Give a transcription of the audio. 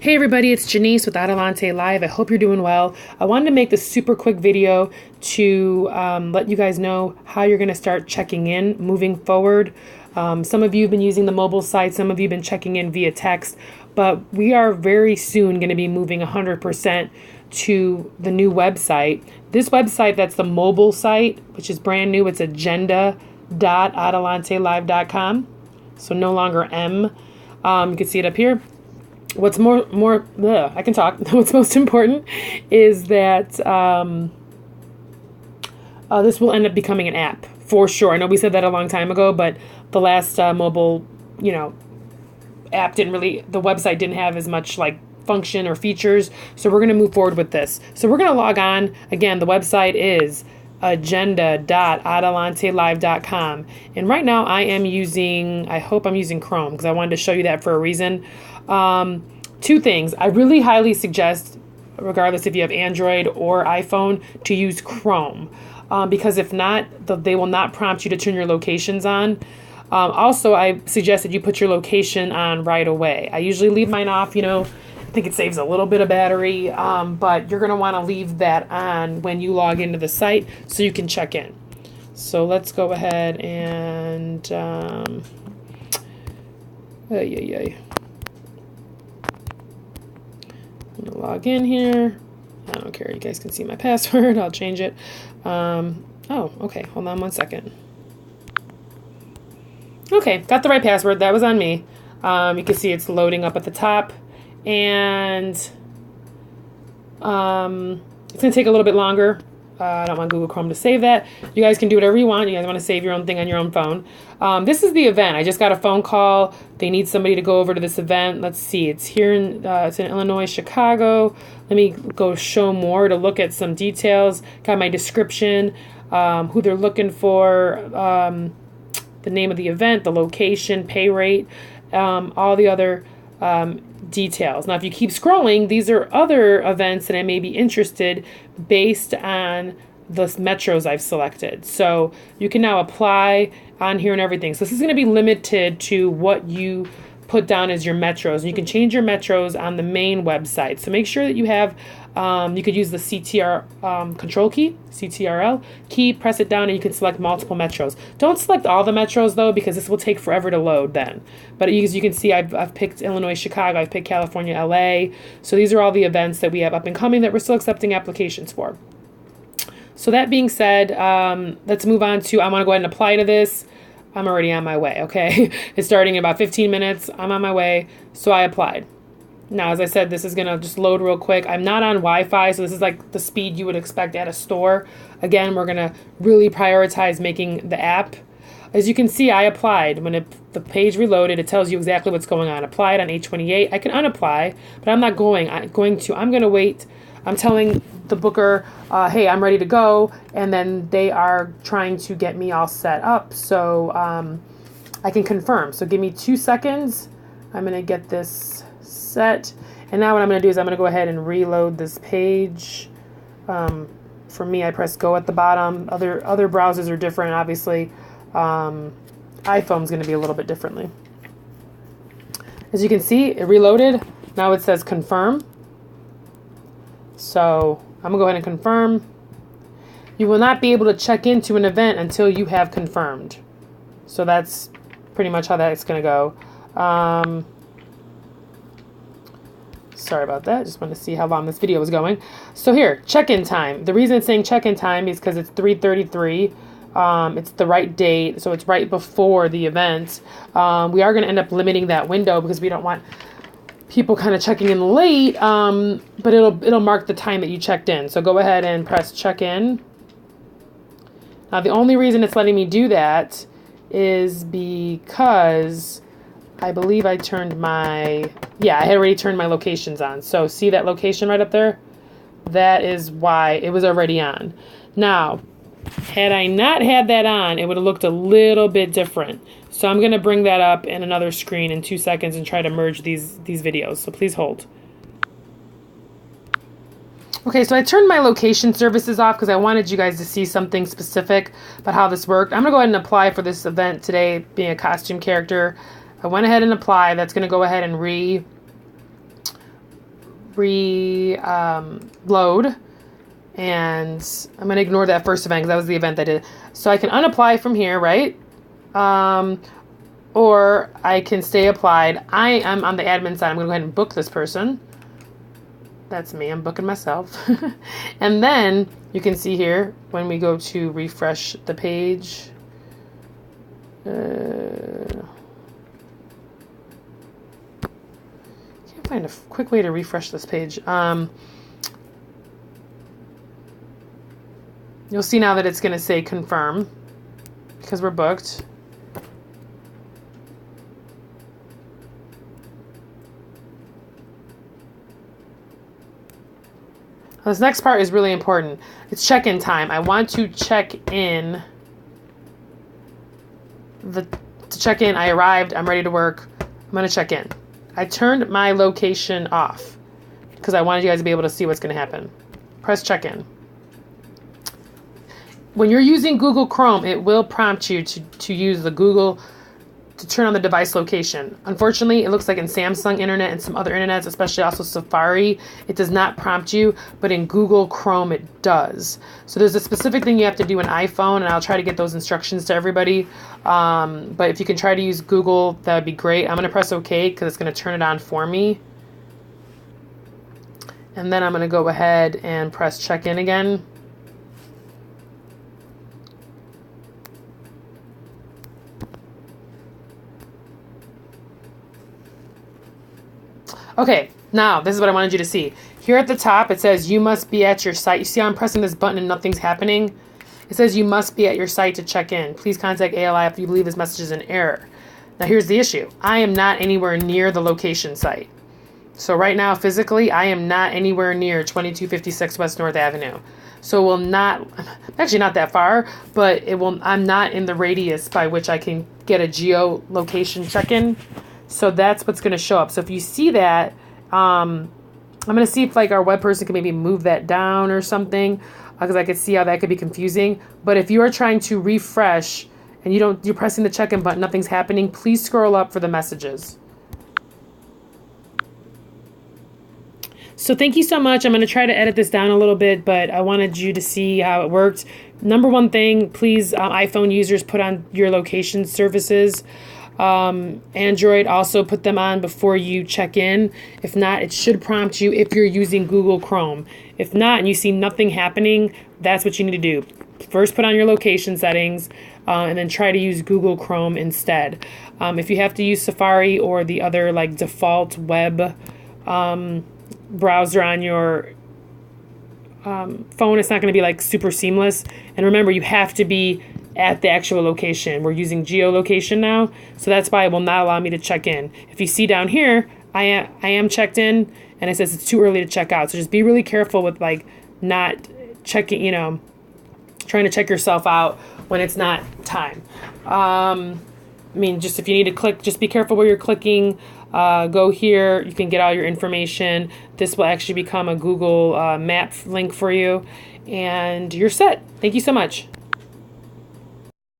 Hey everybody, it's Janice with Adelante Live. I hope you're doing well. I wanted to make this super quick video to let you guys know how you're going to start checking in moving forward. Some of you have been using the mobile site, some of you have been checking in via text, but we are very soon going to be moving 100% to the new website. This website, that's the mobile site, which is brand new. It's agenda.adelantelive.com. So no longer M. You can see it up here. What's I can talk. What's most important is that this will end up becoming an app for sure. I know we said that a long time ago, but the last mobile, app the website didn't have as much function or features. So we're going to move forward with this. So we're going to log on. Again, the website is agenda.adelantelive.com. And right now I hope I'm using Chrome because I wanted to show you that for a reason. Two things. I really highly suggest, regardless if you have Android or iPhone, to use Chrome. Because if not, they will not prompt you to turn your locations on. Also, I suggest that you put your location on right away. I usually leave mine off, I think it saves a little bit of battery, but you're going to want to leave that on when you log into the site so you can check in. So let's go ahead and I'm going to log in here. I don't care. You guys can see my password. I'll change it. Okay. Hold on one second. Okay, got the right password. That was on me. You can see it's loading up at the top. And it's going to take a little bit longer. I don't want Google Chrome to save that. You guys can do whatever you want. You guys want to save your own thing on your own phone. This is the event. I just got a phone call. They need somebody to go over to this event. Let's see. It's here it's in Illinois, Chicago. Let me go show more to look at some details. Got my description, who they're looking for, the name of the event, the location, pay rate, all the other details. Now, if you keep scrolling, these are other events that I may be interested based on the metros I've selected. So you can now apply on here and everything. So this is going to be limited to what you put down as your metros. And you can change your metros on the main website. So make sure that you have, you could use the control key, CTRL key, press it down, and you can select multiple metros. Don't select all the metros though, because this will take forever to load then. But as you can see, I've picked Illinois, Chicago, I've picked California, LA. So these are all the events that we have up and coming that we're still accepting applications for. So that being said, let's move on to, I want to go ahead and apply to this. I'm already on my way, okay? It's starting in about 15 minutes. I'm on my way, so I applied. Now, as I said, this is going to just load real quick. I'm not on Wi-Fi, so this is like the speed you would expect at a store. Again, we're going to really prioritize making the app. As you can see, I applied. When the page reloaded, it tells you exactly what's going on. Applied on 8/28. I can unapply, but I'm not going. I'm going to wait. I'm telling the booker, hey, I'm ready to go, and then they are trying to get me all set up so I can confirm. So give me 2 seconds. I'm going to get this set, and now what I'm going to do is I'm going to go ahead and reload this page. For me, I press go at the bottom. Other browsers are different, obviously. iPhone's going to be a little bit differently. As you can see, it reloaded. Now it says confirm. So I'm going to go ahead and confirm. You will not be able to check into an event until you have confirmed. So that's pretty much how that's going to go. Sorry about that. Just want to see how long this video was going. So here, check-in time. The reason it's saying check-in time is because it's 3:33. It's the right date, so it's right before the event. We are going to end up limiting that window because we don't want people kind of checking in late, but it'll mark the time that you checked in. So go ahead and press check in. Now the only reason it's letting me do that is because I believe I turned I had already turned my locations on. So see that location right up there? That is why it was already on. Now, had I not had that on, it would have looked a little bit different. So I'm going to bring that up in another screen in 2 seconds and try to merge these videos. So please hold. Okay, so I turned my location services off because I wanted you guys to see something specific about how this worked. I'm going to go ahead and apply for this event today, being a costume character. I went ahead and applied. That's going to go ahead and load. And I'm going to ignore that first event because that was the event I did. So I can unapply from here, right? Or I can stay applied. I am on the admin side. I'm going to go ahead and book this person. That's me. I'm booking myself. And then you can see here when we go to refresh the page. Can't find a quick way to refresh this page. You'll see now that it's going to say confirm because we're booked. This next part is really important. It's check-in time. I want to check in. To check in, I arrived. I'm ready to work. I'm going to check in. I turned my location off because I wanted you guys to be able to see what's going to happen. Press check-in. When you're using Google Chrome, it will prompt you to use the Google to turn on the device location. Unfortunately, it looks like in Samsung internet and some other internets, especially also Safari, it does not prompt you, but in Google Chrome it does. So there's a specific thing you have to do in iPhone, and I'll try to get those instructions to everybody. But if you can try to use Google, that would be great. I'm going to press OK because it's going to turn it on for me. And then I'm going to go ahead and press check in again. Okay, now this is what I wanted you to see. Here at the top, it says you must be at your site. You see how I'm pressing this button and nothing's happening? It says you must be at your site to check in. Please contact ALI if you believe this message is an error. Now here's the issue. I am not anywhere near the location site. So right now, physically, I am not anywhere near 2256 West North Avenue. So it will not, actually not that far, but I'm not in the radius by which I can get a geolocation check-in. So that's what's going to show up. So if you see that, I'm going to see if like our web person can maybe move that down or something, because I could see how that could be confusing. But if you are trying to refresh and you're pressing the check-in button, nothing's happening, please scroll up for the messages. So thank you so much. I'm going to try to edit this down a little bit, but I wanted you to see how it worked. Number one thing, please, iPhone users, put on your location services. Android, also put them on before you check in. If not, it should prompt you if you're using Google Chrome. If not, and you see nothing happening, that's what you need to do. First, put on your location settings, and then try to use Google Chrome instead. If you have to use Safari or the other like default web browser on your phone, it's not going to be like super seamless. And remember, you have to be at the actual location. We're using geolocation now, so that's why it will not allow me to check in. If you see down here, I am checked in, and it says it's too early to check out. So just be really careful with like not checking, trying to check yourself out when it's not time. I mean, just if you need to click, just be careful where you're clicking. Go here, you can get all your information. This will actually become a Google map link for you, and you're set. Thank you so much.